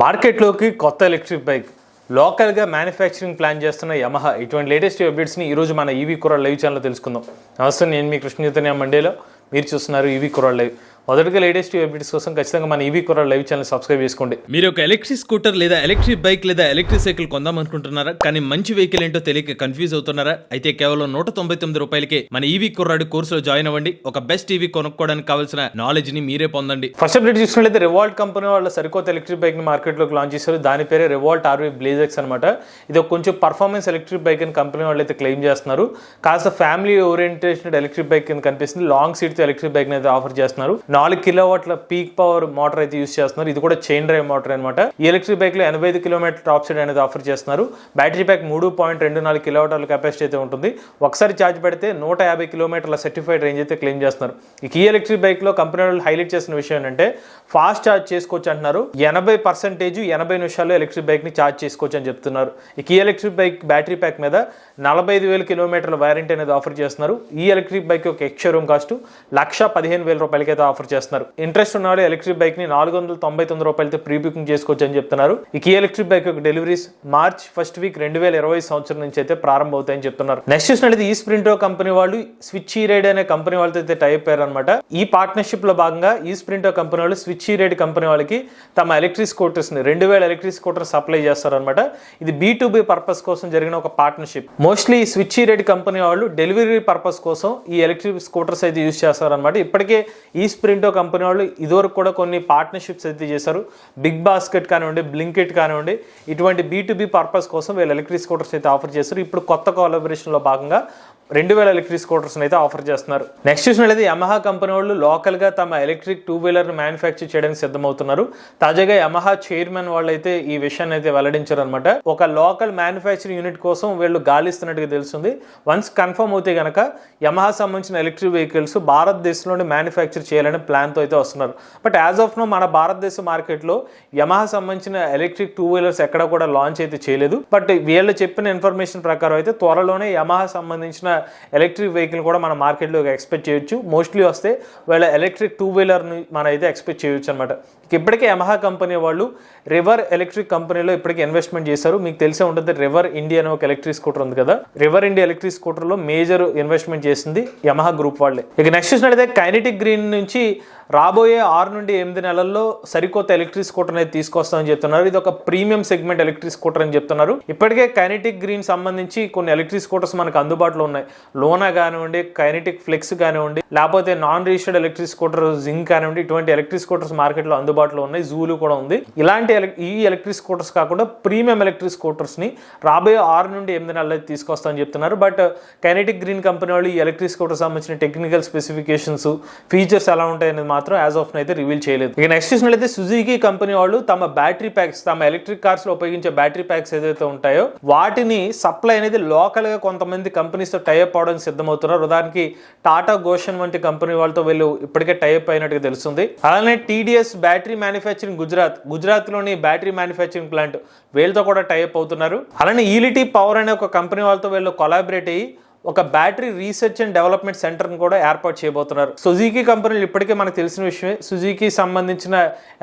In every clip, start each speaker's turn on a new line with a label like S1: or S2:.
S1: మార్కెట్లోకి కొత్త electric bike లోకల్గా మ్యానుఫ్యాక్చరింగ్ ప్లాన్ చేస్తున్న యమహా ఇటువంటి లేటెస్ట్ అప్డేట్స్ని ఈరోజు మన ఈవీ కుర్రాడ్ లైవ్ ఛానల్లో తెలుసుకుందాం. నమస్తే, నేను మీ కృష్ణ చైతన్య మండేలో, మీరు చూస్తున్నారు ఈవీ కుర్రాడ్ లైవ్. మొదటిగా లేటెస్ట్ అప్డేట్స్ కోసం ఖచ్చితంగా మన ఈవీ కుర్రాడ్ లైవ్ ఛానల్ సబ్స్క్రైబ్ చేసుకోండి.
S2: మీరు ఒక ఎలక్ట్రిక్ స్కూటర్ లేదా ఎలక్ట్రిక్ బైక్ లేదా ఎలక్ట్రిక్ సైకిల్ కొందాం అనుకుంటున్నారా? కానీ మంచి వెహికల్ ఏంటో తెలియక కన్ఫ్యూజ్ అవుతున్నారా? అయితే కేవలం 199 రూపాయలకే మన ఈవీ కుర్రాడు కోర్సులో జాయిన్ అవ్వండి. ఒక బెస్ట్ ఈవీ కొనుక్కోవడానికి కావాల్సిన నాలెడ్జ్ ని మీరే పొందండి.
S1: ఫస్ట్ అప్డేట్ చూసినట్లయితే రివాల్ట్ కంపెనీ వాళ్ళ సరికొత్త ఎలక్ట్రిక్ బైక్ ని మార్కెట్లోకి లాంచ్ చేశారు. దాని పేరే రివాల్ట్ RV బ్లేజెక్స్ అనమాట. ఇది ఒక కొంచెం పర్ఫార్మెన్స్ ఎలక్ట్రిక్ బైక్ అని కంపెనీ వాళ్ళు అయితే క్లెయిమ్ చేస్తున్నారు. కాస్త ఫ్యామిలీ ఓరియంటేషన్ ఎలక్ట్రిక్ బైక్ కింద కనిపిస్తుంది. లాంగ్ సీట్ తో ఎలక్ట్రిక్ బైక్ అయితే ఆఫర్ చేస్తున్నారు. 4 కిలోవాట్ల పీక్ పవర్ మోటార్ అయితే యూస్ చేస్తున్నారు. ఇది కూడా చైన్ డ్రైవ్ మోటార్ అనమాట. ఈ ఎలక్ట్రిక్ బైక్ లో 85 కిలోమీటర్ టాప్ స్పీడ్ అనేది ఆఫర్ చేస్తున్నారు. బ్యాటరీ ప్యాక్ 3.24 కిలోవాట్ల కెపాసిటీ అయితే ఉంటుంది. ఒకసారి ఛార్జ్ పెడితే 150 కిలోమీటర్ల సర్టిఫైడ్ రేంజ్ అయితే క్లెయిమ్ చేస్తున్నారు. ఈ ఎలక్ట్రిక్ బైక్ లో కంపెనీ వాళ్ళు హైలైట్ చేసిన విషయం ఏంటంటే ఫాస్ట్ ఛార్జ్ చేసుకోవచ్చు అంటున్నారు. 80% 80 నిమిషాల్లో ఎలక్ట్రిక్ బైక్ ని ఛార్జ్ చేసుకోవచ్చు అని చెప్తున్నారు. ఈ ఎలక్ట్రిక్ బైక్ బ్యాటరీ ప్యాక్ మీద 45,000 కిలోమీటర్ల వారంటీ అనేది ఆఫర్ చేస్తున్నారు. ఈ ఎలక్ట్రిక్ బైక్ యొక్క ఎక్స్ షోరూమ్ కాస్ట్ 1,15,000 రూపాయలకి అయితే ఆఫర్ చేస్తున్నారు. ఇంట్రెస్ట్ ఉన్నవాడు ఎలక్ట్రిక్ బైక్ ని 499 రూపాయలతో ప్రీ బుకింగ్ చేసుకోవచ్చు అని చెప్తున్నారు. ఈ ఎలక్ట్రిక్ బైక్ యొక్క డెలివరీస్ మార్చ్ ఫస్ట్ వీక్ 2020 సంవత్సరం నుంచి అయితే ప్రారంభం అవుతాయని చెప్తున్నారు. నెక్స్ట్ చూసినట్లయితే ఈ స్ప్రింటో కంపెనీ వాళ్ళు స్విచ్ రైడ్ అనే కంపెనీ వాళ్ళతో అయితే టైప్ అయ్యారు అనమాట. ఈ పార్ట్నర్షిప్ లో భాగంగా ఈ స్ప్రింటో కంపెనీ వాళ్ళు స్విచ్ రైడ్ కంపెనీ వాళ్ళకి తమ ఎలక్ట్రిక్ స్కూటర్స్ ని 2000 ఎలక్ట్రిక్ స్కూటర్ సప్లై చేస్తారు అనమాట. ఇది B2B పర్పస్ కోసం జరిగిన ఒక partnership. Mostly Switch ride company వాళ్ళు డెలివరీ పర్పస్ కోసం ఈ ఎలక్ట్రిక్ స్కూటర్స్ అయితే యూజ్ చేస్తారు అనమాట. ఇప్పటికే ఈ స్ప్రింటో కంపెనీ వాళ్ళు ఇదివరకు కూడా కొన్ని పార్ట్నర్షిప్స్ అయితే చేశారు. బిగ్ బాస్కెట్ కానివ్వండి, బ్లింకిట్ కానివ్వండి, ఇటువంటి B2B పర్పస్ కోసం వీళ్ళు ఎలక్ట్రిక్ స్కూటర్స్ అయితే ఆఫర్ చేస్తారు. ఇప్పుడు కొత్త కొలాబరేషన్ లో భాగంగా 2000 ఎలక్ట్రిక్ స్కూటర్స్ అయితే ఆఫర్ చేస్తున్నారు. నెక్స్ట్ చూసినట్లయితే యమహా కంపెనీ వాళ్ళు లోకల్ గా తమ ఎలక్ట్రిక్ 2-వీలర్ మ్యానుఫ్యాక్చర్ చేయడానికి సిద్ధమవుతున్నారు. తాజాగా యమహా చైర్మన్ వాళ్ళు అయితే ఈ విషయాన్ని అయితే వెల్లడించారు అనమాట. ఒక లోకల్ మ్యానుఫ్యాక్చరింగ్ యూనిట్ కోసం వీళ్ళు గాలిస్తున్నట్టుగా తెలుస్తుంది. వన్స్ కన్ఫర్మ్ అవుతే గనక యమహా సంబంధించిన ఎలక్ట్రిక్ వెహికల్స్ భారతదేశంలోనే మ్యానుఫ్యాక్చర్ చేయాలనే ప్లాన్ తో అయితే వస్తున్నారు. బట్ యాజ్ ఆఫ్ నో మన భారతదేశ మార్కెట్ లో యమహా సంబంధించిన ఎలక్ట్రిక్ 2-వీలర్స్ ఎక్కడ కూడా లాంచ్ అయితే చేయలేదు. బట్ వీళ్ళు చెప్పిన ఇన్ఫర్మేషన్ ప్రకారం అయితే త్వరలోనే యమహా సంబంధించిన ఎలక్ట్రిక్ వెహికల్ కూడా మన మార్కెట్లో ఎక్స్పెక్ట్ చేయొచ్చు. మోస్ట్లీ వస్తే వీళ్ళ ఎలక్ట్రిక్ 2-వీలర్ ని మనం అయితే ఎక్స్పెక్ట్ చేయొచ్చు అనమాట. ఇప్పటికే యమహా కంపెనీ వాళ్ళు రివర్ ఎలక్ట్రిక్ కంపెనీలో ఇప్పటికే ఇన్వెస్ట్మెంట్ చేశారు. మీకు తెలిసే ఉంటుంది, రివర్ ఇండియా అనే ఒక ఎలక్ట్రిక్ స్కూటర్ ఉంది కదా. రివర్ ఇండియా ఎలక్ట్రిక్ స్కూటర్ లో మేజర్ ఇన్వెస్ట్మెంట్ చేసింది యమహా గ్రూప్ వాళ్ళే. ఇక నెక్స్ట్ చూసినట్లయితే కైనెటిక్ గ్రీన్ నుంచి రాబోయే 6 నుండి 8 నెలల్లో సరికొత్త ఎలక్ట్రిక్ స్కూటర్ అనేది తీసుకొస్తామని చెప్తున్నారు. ఇది ఒక ప్రీమియం సెగ్మెంట్ ఎలక్ట్రిక్ స్కూటర్ అని చెప్తున్నారు. ఇప్పటికే కైనెటిక్ గ్రీన్ సంబంధించి కొన్ని ఎలక్ట్రిక్ స్కూటర్స్ మనకు అందుబాటులో ఉన్నాయి. లోనా కానివ్వండి, కైనెటిక్ ఫ్లెక్స్ కానివ్వండి, లేకపోతే non registered electric scooter zinc కానివ్వండి, ఇటువంటి ఎలక్ట్రిక్ స్కూటర్స్ మార్కెట్ లో అందుబాటులో ఉన్నాయి. జూలు కూడా ఉంది. ఇలాంటి ఈ ఎలక్ట్రిక్ స్కూటర్స్ కాకుండా ప్రీమియం ఎలక్ట్రిక్ స్కూటర్స్ ని రాబోయే 6 నుండి 8 నెలలు తీసుకొస్తామని చెప్తున్నారు. బట్ కైనెటిక్ గ్రీన్ కంపెనీ వాళ్ళు ఈ ఎలక్ట్రిక్ స్కూటర్ సంబంధించిన టెక్నికల్ స్పెసిఫికేషన్స్, ఫీచర్స్ ఎలా ఉంటాయనేది మాత్రం యాజ్ ఆఫ్ అయితే రివీల్ చేయలేదు. ఇక నెక్స్ట్ చూసినట్లయితే సుజుకి కంపెనీ వాళ్ళు తమ బ్యాటరీ ప్యాక్స్, తమ ఎలక్ట్రిక్ కార్స్ లో ఉపయోగించే బ్యాటరీ ప్యాక్స్ ఏదైతే ఉంటాయో వాటిని సప్లై అనేది లోకల్ గా కొంతమంది కంపెనీస్ తో టైఅప్ అవడానికి సిద్ధమవుతున్నారు. ఉదాహరణకి టాటా గోషన్ వంటి కంపెనీ వాళ్ళతో వీళ్ళు ఇప్పటికే టైఅప్ అయినట్టుగా తెలుస్తుంది. అలానే TDS బ్యాటరీ మ్యానుఫ్యాక్చరింగ్ గుజరాత్ లోని బ్యాటరీ మ్యానుఫ్యాక్చరింగ్ ప్లాంట్ వీళ్ళతో కూడా టైఅప్ అవుతున్నారు. అలానే ఈలిటీ పవర్ అనే ఒక కంపెనీ వాళ్ళతో వీళ్ళు కొలాబరేట్ అయ్యి ఒక బ్యాటరీ రీసెర్చ్ అండ్ డెవలప్మెంట్ సెంటర్ని కూడా ఏర్పాటు చేయబోతున్నారు. సుజుకి కంపెనీలు ఇప్పటికే మనకు తెలిసిన విషయమే. సుజుకి సంబంధించిన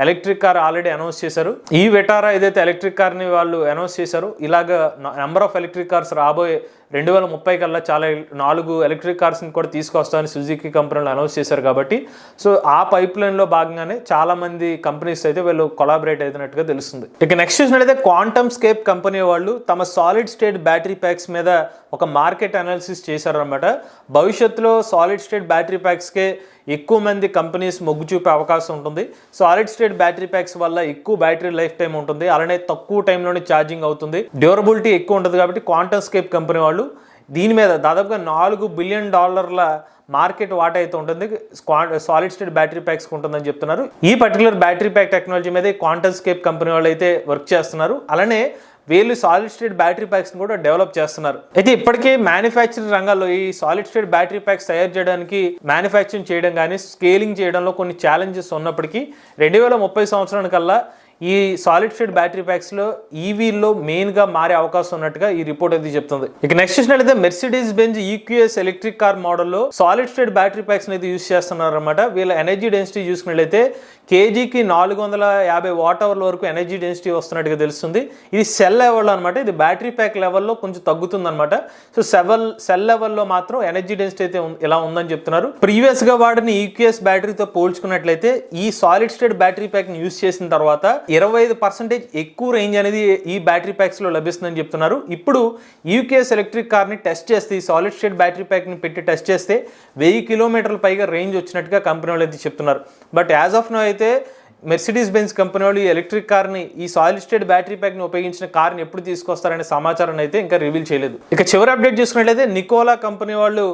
S1: ఎలక్ట్రిక్ కార్ ఆల్రెడీ అనౌన్స్ చేశారు. ఈ వెటారా ఏదైతే ఎలక్ట్రిక్ కార్ని వాళ్ళు అనౌన్స్ చేశారు, ఇలాగ నెంబర్ ఆఫ్ ఎలక్ట్రిక్ కార్స్ రాబోయే 2030 కల్లా చాలా 4 ఎలక్ట్రిక్ కార్స్ ని కూడా తీసుకొస్తామని సుజుకి కంపెనీలు అనౌన్స్ చేశారు. కాబట్టి సో ఆ పైప్ లైన్ లో భాగంగానే చాలా మంది కంపెనీస్ అయితే వీళ్ళు కొలాబరేట్ అవుతున్నట్టుగా తెలుస్తుంది. ఇక నెక్స్ట్ చూసినట్లయితే క్వాంటమ్ స్కేప్ కంపెనీ వాళ్ళు తమ సాలిడ్ స్టేట్ బ్యాటరీ ప్యాక్స్ మీద ఒక మార్కెట్ అనాలిసిస్ చేశారనమాట. భవిష్యత్తులో సాలిడ్ స్టేట్ బ్యాటరీ ప్యాక్స్ కే ఎక్కువ మంది కంపెనీస్ మొగ్గు చూపే అవకాశం ఉంటుంది. సాలిడ్ స్టేట్ బ్యాటరీ ప్యాక్స్ వల్ల ఎక్కువ బ్యాటరీ లైఫ్ టైం ఉంటుంది. అలానే తక్కువ టైంలోనే ఛార్జింగ్ అవుతుంది. డ్యూరబిలిటీ ఎక్కువ ఉంటుంది. కాబట్టి క్వాంటమ్ స్కేప్ కంపెనీ వాళ్ళు దీని మీద దాదాపుగా $4 బిలియన్ మార్కెట్ వాటా అయితే ఉంటుంది సాలిడ్ స్టేట్ బ్యాటరీ ప్యాక్స్ ఉంటుందని చెప్తున్నారు. ఈ పర్టికులర్ బ్యాటరీ ప్యాక్ టెక్నాలజీ మీద క్వాంటమ్ స్కేప్ కంపెనీ వాళ్ళు అయితే వర్క్ చేస్తున్నారు. అలానే వీళ్ళు సాలిడ్ స్టేట్ బ్యాటరీ ప్యాక్స్ కూడా డెవలప్ చేస్తున్నారు. అయితే ఇప్పటికే మ్యానుఫ్యాక్చరింగ్ రంగాల్లో ఈ సాలిడ్ స్టేట్ బ్యాటరీ ప్యాక్స్ తయారు చేయడానికి, మ్యానుఫ్యాక్చరింగ్ చేయడం కానీ స్కేలింగ్ చేయడంలో కొన్ని ఛాలెంజెస్ ఉన్నప్పటికీ 2030 సంవత్సరానికల్లా ఈ సాలిడ్ స్టేట్ బ్యాటరీ ప్యాక్స్ లో ఈవీల్లో మెయిన్ గా మారే అవకాశం ఉన్నట్టుగా ఈ రిపోర్ట్ అయితే చెప్తుంది. ఇక నెక్స్ట్ చూసినట్లయితే Mercedes Benz EQS electric car మోడల్లో సాలిడ్ స్టేట్ బ్యాటరీ ప్యాక్స్ అయితే యూస్ చేస్తున్నారు అనమాట. వీళ్ళ ఎనర్జీ డెన్సిటీ చూసుకున్నట్లయితే కేజీకి 450 వాట్ అవర్ల వరకు ఎనర్జీ డెన్సిటీ వస్తున్నట్టుగా తెలుస్తుంది. ఇది సెల్ లెవెల్లో అనమాట, ఇది బ్యాటరీ ప్యాక్ లెవెల్లో కొంచెం తగ్గుతుంది అనమాట. సో సెల్ లెవెల్లో మాత్రం ఎనర్జీ డెన్సిటీ అయితే ఇలా ఉందని చెప్తున్నారు. ప్రీవియస్గా వాడిన ఈక్యూఎస్ బ్యాటరీతో పోల్చుకున్నట్లయితే ఈ సాలిడ్ స్టేట్ బ్యాటరీ ప్యాక్ని యూస్ చేసిన తర్వాత 25% ఎక్కువ రేంజ్ అనేది ఈ బ్యాటరీ ప్యాక్స్లో లభిస్తుందని చెప్తున్నారు. ఇప్పుడు ఈక్యూఎస్ ఎలక్ట్రిక్ కార్ని టెస్ట్ చేస్తే ఈ సాలిడ్ స్టేట్ బ్యాటరీ ప్యాక్ని పెట్టి టెస్ట్ చేస్తే 1000 కిలోమీటర్ల పైగా రేంజ్ వచ్చినట్టుగా కంపెనీ వాళ్ళు అయితే చెప్తున్నారు. బట్ యాజ్ ఆఫ్ నో అయితే మెర్సిడీస్ బెంజ్ కంపెనీ వాళ్ళు ఈ ఎలక్ట్రిక్ కార్ని, ఈ సాలిడ్ స్టేట్ బ్యాటరీ ప్యాక్ని ఉపయోగించిన కార్ని ఎప్పుడు తీసుకొస్తారనే సమాచారాన్ని అయితే ఇంకా రివీల్ చేయలేదు. ఇక చివరి అప్డేట్ చూసుకున్నట్లయితే నికోలా కంపెనీ వాళ్ళు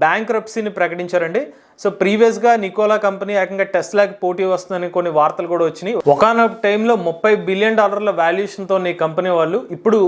S1: బ్యాంక్రప్సీని ప్రకటించారండి. సో ప్రీవియస్గా నికోలా కంపెనీ ఏకంగా టెస్లాకి పోటీ వస్తుందని కొన్ని వార్తలు కూడా వచ్చినాయి. ఒకనొక టైంలో $30 బిలియన్ వాల్యుయేషన్తో ఈ కంపెనీ వాళ్ళు ఇప్పుడు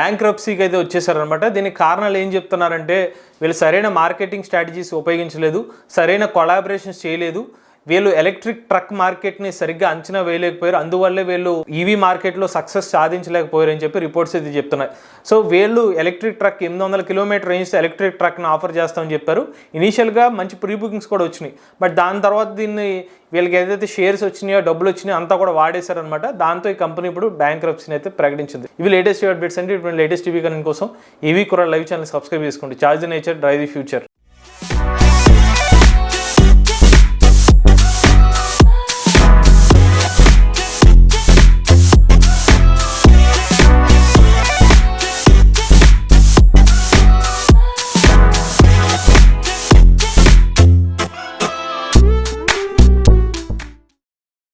S1: బ్యాంక్రప్సీకి అయితే వచ్చేసారనమాట. దీనికి కారణాలు ఏం చెప్తున్నారంటే వీళ్ళు సరైన మార్కెటింగ్ స్ట్రాటజీస్ ఉపయోగించలేదు, సరైన కొలాబరేషన్స్ చేయలేదు, వీళ్ళు ఎలక్ట్రిక్ ట్రక్ మార్కెట్ని సరిగ్గా అంచనా వేయలేకపోయారు, అందువల్లే వీళ్ళు ఈవీ మార్కెట్లో సక్సెస్ సాధించలేకపోయారు అని చెప్పి రిపోర్ట్స్ అయితే చెప్తున్నాయి. సో వీళ్ళు ఎలక్ట్రిక్ ట్రక్ 800 కిలోమీటర్ రేంజ్తో ఎలక్ట్రిక్ ట్రక్ని ఆఫర్ చేస్తామని చెప్పారు. ఇనీషియల్గా మంచి ప్రీ బుకింగ్స్ కూడా వచ్చినాయి. బట్ దాని తర్వాత దీన్ని వీళ్ళకి ఏదైతే షేర్స్ వచ్చినాయో, డబ్బులు వచ్చినాయో అంతా కూడా వాడేశారనమాట. దాంతో ఈ కంపెనీ ఇప్పుడు బ్యాంక్రప్సీని అయితే ప్రకటించింది. ఇవి లేటెస్ట్ అప్డేట్స్ అంటే ఇటువంటి లేటెస్ట్ టీవీ కనెంట్ కోసం ఈవీ కుర్రాడు లైవ్ ఛానల్ సబ్స్క్రైబ్ చేసుకోండి. Charge the nature, drive the future.